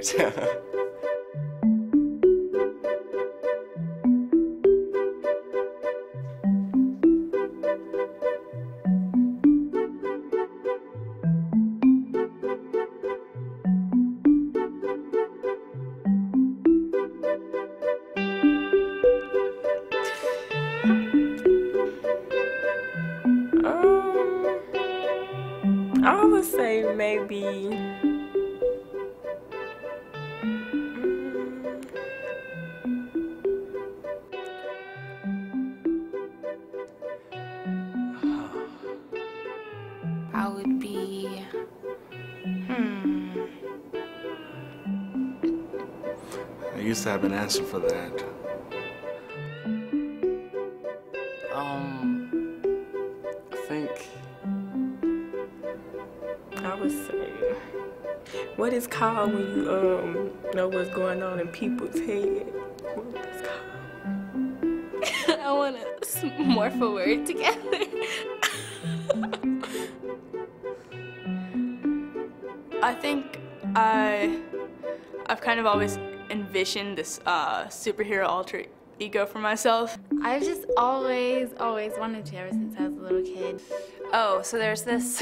superpowers. I would say maybe I would be I used to have an answer for that. I think I would say, what is called when you know what's going on in people's head? What is called? I want to morph a word together. I think I've kind of always envisioned this superhero alter ego for myself. I've just always wanted to ever since I was a little kid. Oh, so there's this.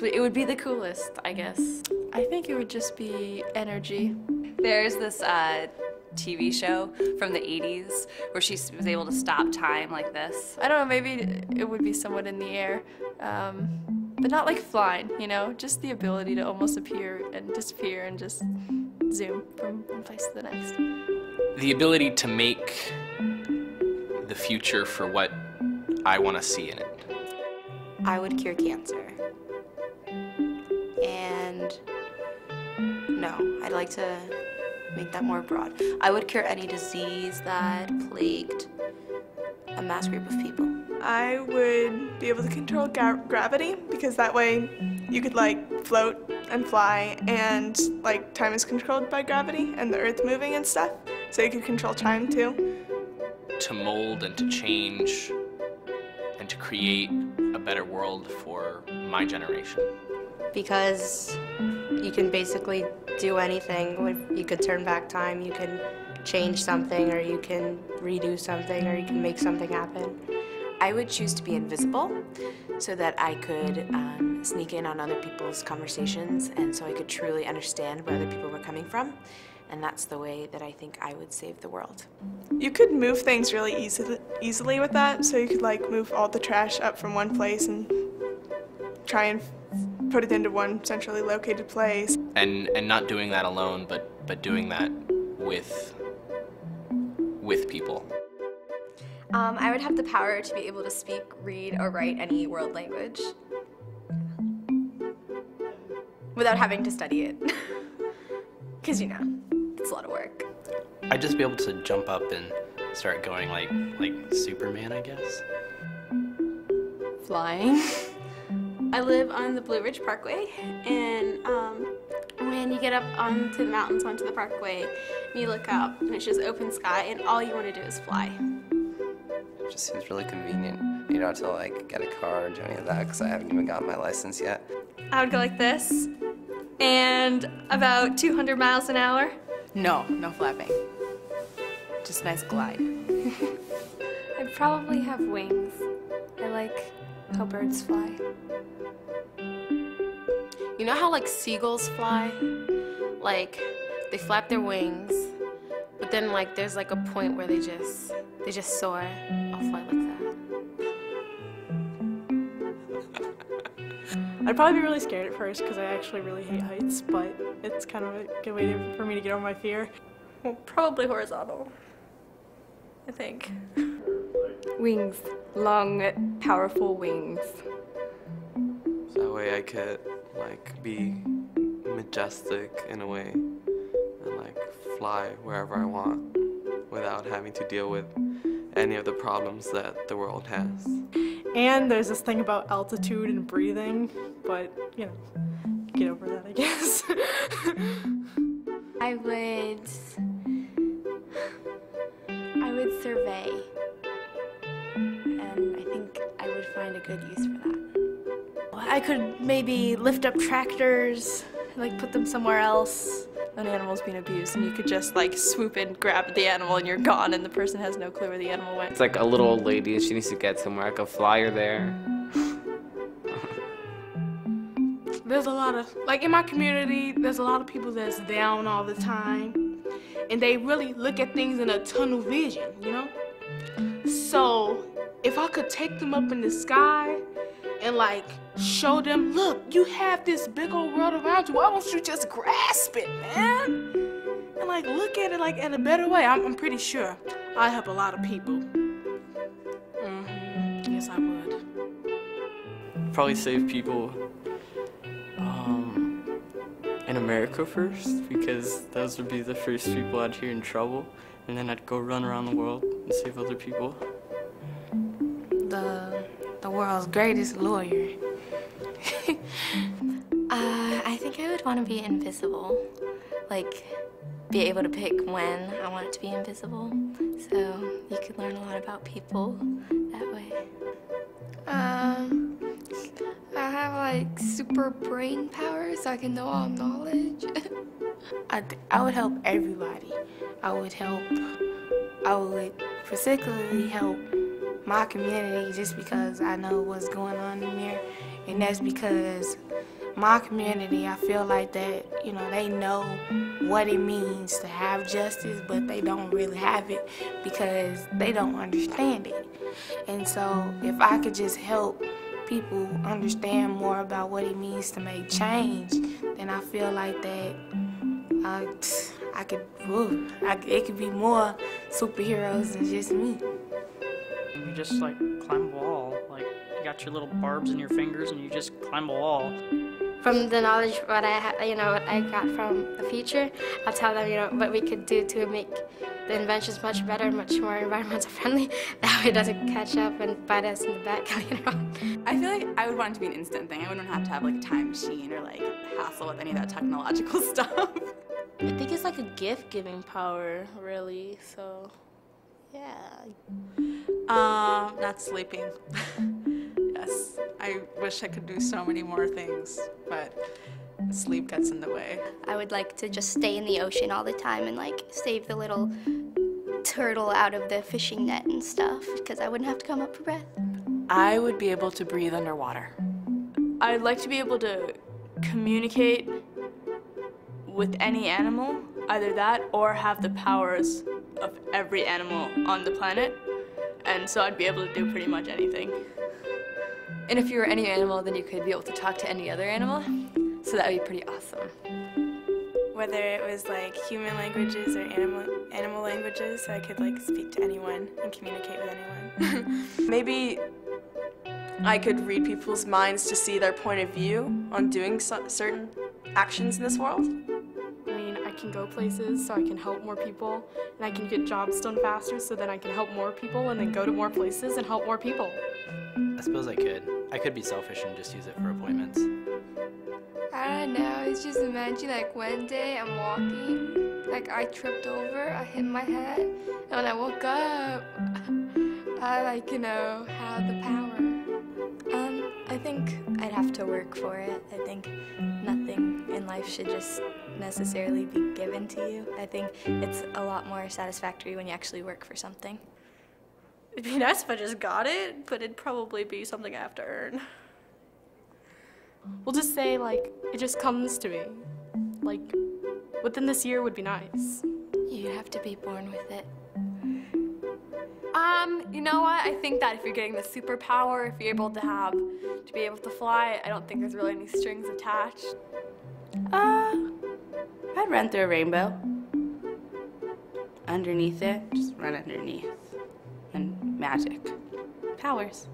It would be the coolest, I guess. I think it would just be energy. There's this TV show from the 80s where she was able to stop time like this. I don't know, maybe it would be somewhat in the air, but not like flying, you know? Just the ability to almost appear and disappear and just zoom from one place to the next. The ability to make the future for what I want to see in it. I would cure cancer. And no, I'd like to make that more broad. I would cure any disease that plagued a mass group of people. I would be able to control gravity, because that way you could like float and fly, and like time is controlled by gravity and the earth moving and stuff, so you could control time too. To mold and to change and to create a better world for my generation. Because you can basically do anything. You could turn back time, you can change something, or you can redo something, or you can make something happen. I would choose to be invisible so that I could sneak in on other people's conversations, and so I could truly understand where other people were coming from. And that's the way that I think I would save the world. You could move things really easily with that, so you could like move all the trash up from one place and try and put it into one centrally located place. And not doing that alone, but doing that with people. I would have the power to be able to speak, read, or write any world language without having to study it. Because, you know, it's a lot of work. I'd just be able to jump up and start going like Superman, I guess. Flying. I live on the Blue Ridge Parkway, and when you get up onto the mountains, onto the parkway, and you look up, and it's just open sky, and all you want to do is fly. it just seems really convenient, you know, to like get a car or do any of that, because I haven't even gotten my license yet. I would go like this, and about 200 miles an hour. No, no flapping. Just nice glide. I'd probably have wings. I like how birds fly. You know how like seagulls fly? Like they flap their wings, but then like there's like a point where they just soar. I'll fly like that. I'd probably be really scared at first because I actually really hate heights, but it's kind of a good way for me to get over my fear. Well, probably horizontal, I think. Wings. Long, powerful wings. So that way I could like be majestic in a way and like fly wherever I want without having to deal with any of the problems that the world has. And there's this thing about altitude and breathing, but, you know, get over that, I guess. I would survey, and I think I would find a good use for that. I could maybe lift up tractors like put them somewhere else. An animal's being abused, and you could just like swoop in, grab the animal, and you're gone, and the person has no clue where the animal went. It's like a little old lady and she needs to get somewhere. I could fly her there. There's a lot of, like in my community, there's a lot of people that's down all the time. And they really look at things in a tunnel vision, you know? So if I could take them up in the sky and like show them, look, you have this big old world around you. Why don't you just grasp it, man? And like look at it like in a better way. I'm pretty sure I help a lot of people. Yes, I would. Probably save people in America first, because those would be the first people I'd hear in trouble, and then I'd go run around the world and save other people. The world's greatest lawyer. I think I would want to be invisible. Like, be able to pick when I want it to be invisible. So you could learn a lot about people that way. I have like super brain power so I can know all knowledge. I would help everybody. I would particularly help my community just because I know what's going on in there. And that's because my community, I feel like that, you know, they know what it means to have justice, but they don't really have it because they don't understand it. And so if I could just help people understand more about what it means to make change, then I feel like that it could be more superheroes than just me. You just like climb a wall, like you got your little barbs in your fingers and you just climb a wall. From the knowledge what I got from the future, I'll tell them, what we could do to make the inventions much better, much more environmental friendly. That way it doesn't catch up and bite us in the back later on. I feel like I would want it to be an instant thing. I wouldn't have to have like a time machine or like hassle with any of that technological stuff. I think it's like a gift-giving power, really, so yeah. Not sleeping. Yes, I wish I could do so many more things, but sleep gets in the way. I would like to just stay in the ocean all the time and like save the little turtle out of the fishing net and stuff because I wouldn't have to come up for breath. I would be able to breathe underwater. I'd like to be able to communicate with any animal, either that or have the powers of every animal on the planet. And so I'd be able to do pretty much anything. And if you were any animal, then you could be able to talk to any other animal. So that would be pretty awesome. Whether it was like human languages or animal languages, so I could like speak to anyone and communicate with anyone. Maybe I could read people's minds to see their point of view on doing certain actions in this world. I mean, I can go places so I can help more people, and I can get jobs done faster so then I can help more people and then go to more places and help more people. I suppose I could. I could be selfish and just use it for appointments. I don't know, it's just imagine like one day I'm walking, like I tripped over, I hit my head, and when I woke up, I have the power. I think I'd have to work for it. I think nothing in life should just necessarily be given to you. I think it's a lot more satisfactory when you actually work for something. It'd be nice if I just got it, but it'd probably be something I have to earn. We'll just say, it just comes to me. Within this year would be nice. You'd have to be born with it. You know what? I think that if you're getting the superpower, if you're able to be able to fly, I don't think there's really any strings attached. I'd run through a rainbow. Underneath it, just run underneath. And magic. Powers.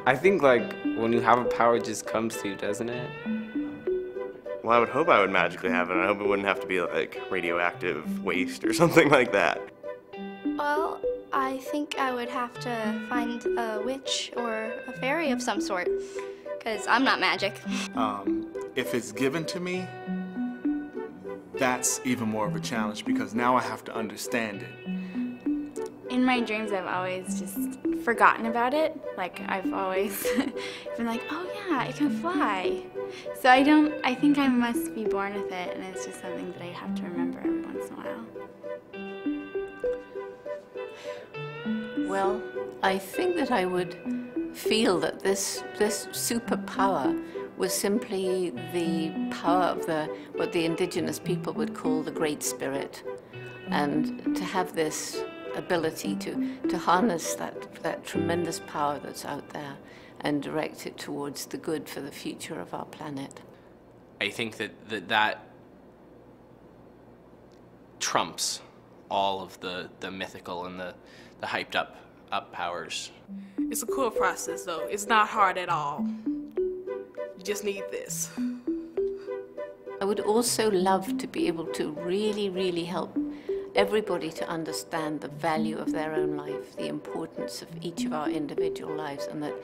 I think when you have a power, it just comes to you, doesn't it? Well, I would hope I would magically have it. I hope it wouldn't have to be like radioactive waste or something like that. Well, I think I would have to find a witch or a fairy of some sort, because I'm not magic. If it's given to me, that's even more of a challenge because now I have to understand it. In my dreams, I've always just forgotten about it. I've always been like, oh yeah, I can fly. So I think I must be born with it, and it's just something that I have to remember every once in a while. Well, I think that I would feel that this superpower was simply the power of what the indigenous people would call the Great Spirit, and to have this ability to harness that tremendous power that's out there and direct it towards the good for the future of our planet. I think that trumps all of the mythical and the hyped up powers. It's a cool process though. It's not hard at all. You just need this. I would also love to be able to really, really help everybody to understand the value of their own life, the importance of each of our individual lives, and that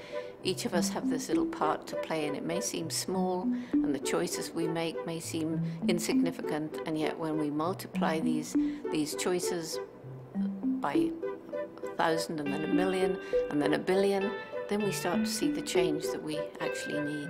each of us have this little part to play, and it may seem small, and the choices we make may seem insignificant, and yet when we multiply these choices by 1,000 and then 1,000,000 and then 1 billion, then we start to see the change that we actually need.